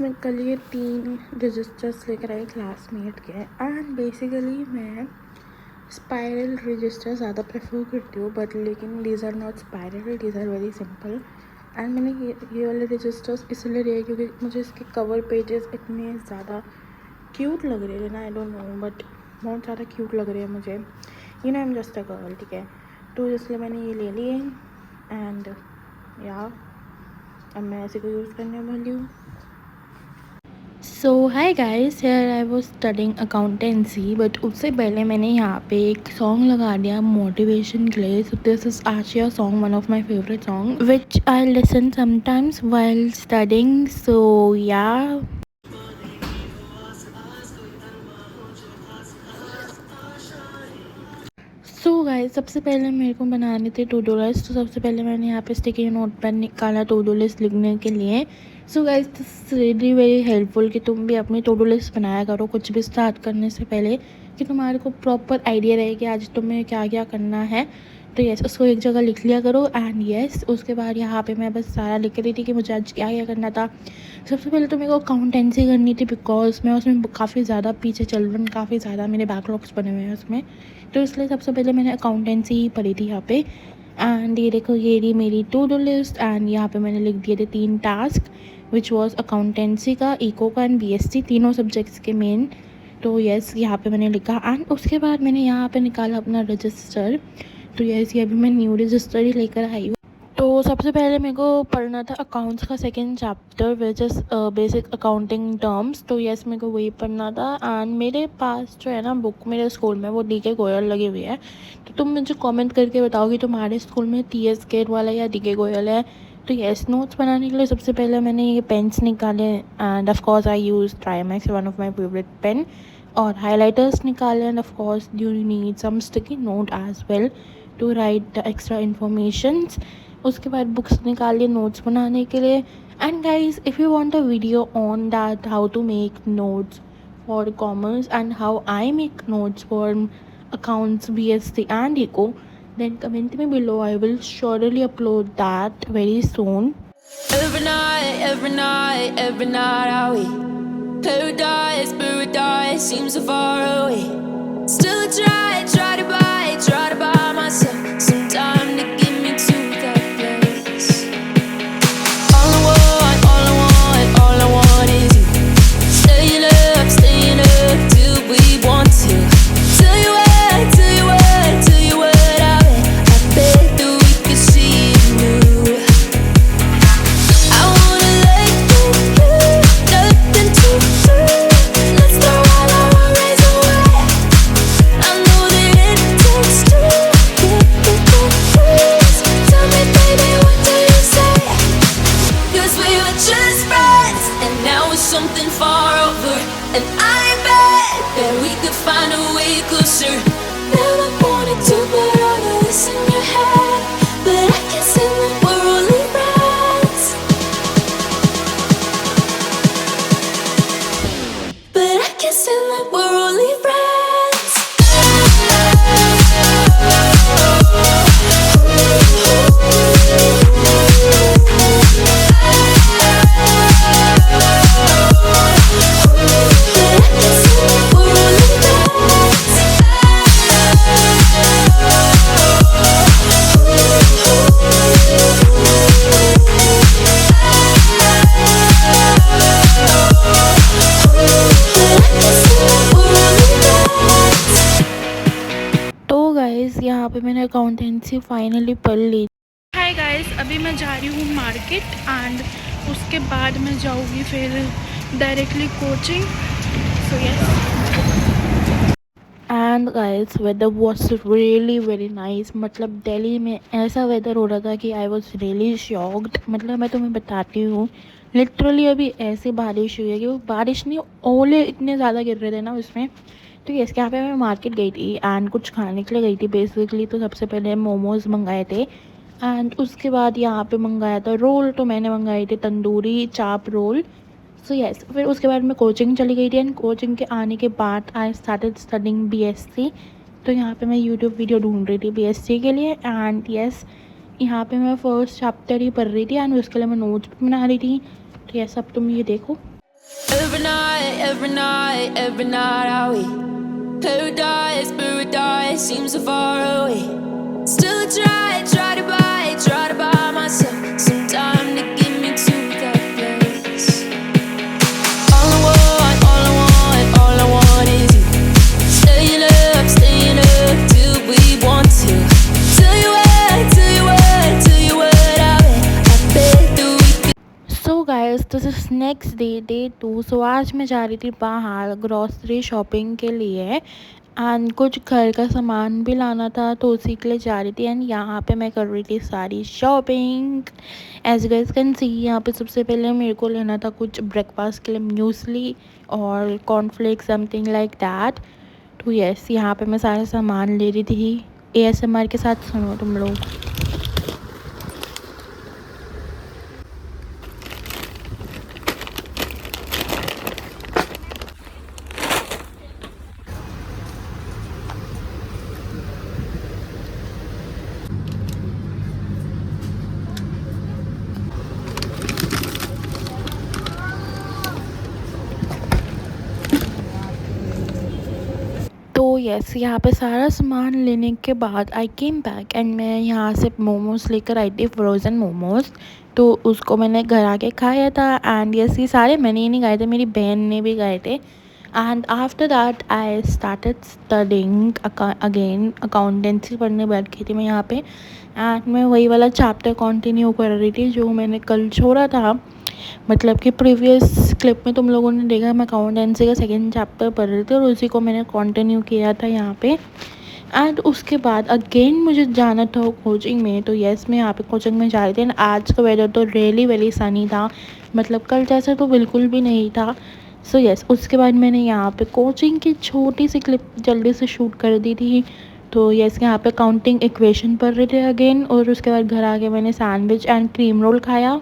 मैं कल ये 3 रजिस्टर्स लेकर आई क्लासमेट के एंड बेसिकली मैं स्पायरल रजिस्टर ज़्यादा प्रेफर करती हूँ बट लेकिन these are not spiral, these are very simple. And मैंने ये वाले रजिस्टर्स इसलिए लिए क्योंकि मुझे इसके कवर पेजेस इतने ज़्यादा क्यूट लग रहे हैं ना, आई डोंट नो बट बहुत ज़्यादा क्यूट लग रहे हैं मुझे। You know I am just a girl, ठीक है, तो इसलिए मैंने ये ले लिए एंड या अब मैं ऐसे को यूज़ करने वाली हूँ। So hi guys, here I was studying accountancy but उससे पहले मैंने यहाँ पे एक सॉन्ग लगा दिया मोटिवेशन के लिए। So this is Aashiya song, one of my favourite song which I listen sometimes while studying. So yeah so guys, सबसे पहले मेरे को बनाने थे टू डू लिस्ट। तो सबसे पहले मैंने यहाँ पे स्टिकी नोट पेन निकाला टू डू लिस्ट लिखने के लिए। So guys, this really very helpful कि तुम भी अपनी टू डू लिस्ट बनाया करो कुछ भी स्टार्ट करने से पहले, कि तुम्हारे को प्रॉपर आइडिया रहे कि आज तुम्हें क्या क्या करना है। तो यस, उसको एक जगह लिख लिया करो। एंड यस, उसके बाद यहाँ पे मैं बस सारा लिख रही थी कि मुझे आज क्या क्या करना था। सबसे पहले तो मेरे को अकाउंटेंसी करनी थी बिकॉज मैं उसमें काफ़ी ज़्यादा पीछे चल रही हूँ, काफ़ी ज़्यादा मेरे बैकलॉग्स बने हुए हैं उसमें। तो इसलिए सबसे पहले मैंने अकाउंटेंसी ही पढ़ी थी यहाँ पे। एंड ये देखो, ये रही मेरी टू डू लिस्ट। एंड यहाँ पे मैंने लिख दिए थे 3 टास्क विच वॉज अकाउंटेंसी का, इको का एंड बीएससी, तीनों सब्जेक्ट्स के मेन। तो यस, यहाँ पे मैंने लिखा एंड उसके बाद मैंने यहाँ पे निकाला अपना रजिस्टर। तो यस, ये अभी मैं न्यू रजिस्टर ही लेकर आई हूँ। तो सबसे पहले मेरे को पढ़ना था अकाउंट्स का second chapter which is basic accounting terms. तो यस, मेरे को वही पढ़ना था। एंड मेरे पास जो है ना बुक मेरे स्कूल में वो डी के गोयल लगी हुई है। तो तुम मुझे कमेंट करके बताओ कि तुम्हारे स्कूल में TS केर वाला या डी के गोयल है। तो यस, नोट्स बनाने के लिए सबसे पहले मैंने ये पेन्स निकाले and of course I use Trimax, one of my favourite pen. और हाईलाइटर्स निकाले and of course you need some sticky note as well to write the extra informations. उसके बाद बुक्स निकाल लिए नोट्स बनाने के लिए। And guys, if you want a video on that how to make notes for commerce and how I make notes for accounts, BSc and eco, then comment me below. I will surely upload that very soon. Every night I wait. Paradise seems so far away. Still I try to buy myself some time to get me to that place. All I want is you. Staying up till we want to. Tell you what, I bet that we could see it new. I wanna let you, nothing to do. Let's throw all our worries away. I know that it takes two to get the breeze. Tell me, baby, what do you say? 'Cause we were just friends, and now it's something far over. And I bet that we could find a way closer. Never wanted to put all of this in your head, but I can see that we're only friends. But I can see that we're only friends. तो guys, यहाँ पे मैंने accountancy finally पढ़ ली। Hi guys, अभी मैं जा रही हूँ मार्केट एंड उसके बाद मैं जाऊँगी फिर directly coaching. So yes, and guys, weather was really very nice. मतलब दिल्ली में ऐसा वेदर हो रहा था कि आई वॉज रियली शॉक्ड। मतलब मैं तुम्हें बताती हूँ, लिटरली अभी ऐसी बारिश हुई है कि वो बारिश नहीं, ओले इतने ज़्यादा गिर रहे थे ना उसमें। तो यस, यहाँ पे मैं मार्केट गई थी एंड कुछ खाने के लिए गई थी बेसिकली। तो सबसे पहले मोमोज़ मंगाए थे एंड उसके बाद यहाँ पे मंगाया था रोल। तो मैंने मंगाए थे तंदूरी चाप रोल। सो यस, फिर उसके बाद मैं कोचिंग चली गई थी एंड कोचिंग के आने के बाद आई स्टार्टेड स्टडिंग BSc। तो यहाँ पे मैं यूट्यूब वीडियो ढूंढ रही थी BSc के लिए। एंड यस, यहाँ पे मैं फर्स्ट चैप्टर ही पढ़ रही थी एंड उसके लिए मैं नोट्स भी बना रही थी। तो यस, अब तुम ये देखो। every night are we paradise, paradise seems so far away. Still try to buy myself some time to get me to that place. All I want, all I want, all I want is you. Staying up till we want to. Till you what, I bet that we could. So guys this is next day 2। सो आज मैं जा रही थी बाहर grocery shopping के लिए and कुछ घर का सामान भी लाना था, तो उसी के लिए जा रही थी। एंड यहाँ पे मैं कर रही थी सारी shopping. As guys can see, यहाँ पे सबसे पहले मेरे को लेना था कुछ ब्रेकफास्ट के लिए म्यूसली और कॉर्नफ्लेक्स समथिंग लाइक दैट। तो यस, यहाँ पे मैं सारा सामान ले रही थी। ASMR के साथ सुनो तुम लोग। तो यस, यहाँ पे सारा सामान लेने के बाद आई केम बैक एंड मैं यहाँ से मोमोज़ लेकर आई थी, फ्रोज़न मोमोज़। तो उसको मैंने घर आके खाया था। एंड यस, ये सारे मैंने ही नहीं खाए थे, मेरी बहन ने भी खाए थे। And after that I started studying again. Accountancy पढ़ने बैठ गई थी मैं यहाँ पे। एंड मैं वही वाला चैप्टर कंटिन्यू कर रही थी जो मैंने कल छोड़ा था। मतलब कि प्रीवियस क्लिप में तुम लोगों ने देखा मैं अकाउंटेंसी का सेकंड चैप्टर पढ़ रही थी और उसी को मैंने कंटिन्यू किया था यहाँ पे। एंड उसके बाद अगेन मुझे जाना था कोचिंग में। तो यस, मैं यहाँ पे कोचिंग में जा रही थी। एंड आज का वेदर तो रियली वेरी सनी था, मतलब कल जैसा तो बिल्कुल भी नहीं था। सो यस, उसके बाद मैंने यहाँ पे कोचिंग की छोटी सी क्लिप जल्दी से शूट कर दी थी। तो यस, यहाँ पे काउंटिंग इक्वेशन पढ़ रही थी अगेन। और उसके बाद घर आके मैंने सैंडविच एंड क्रीम रोल खाया।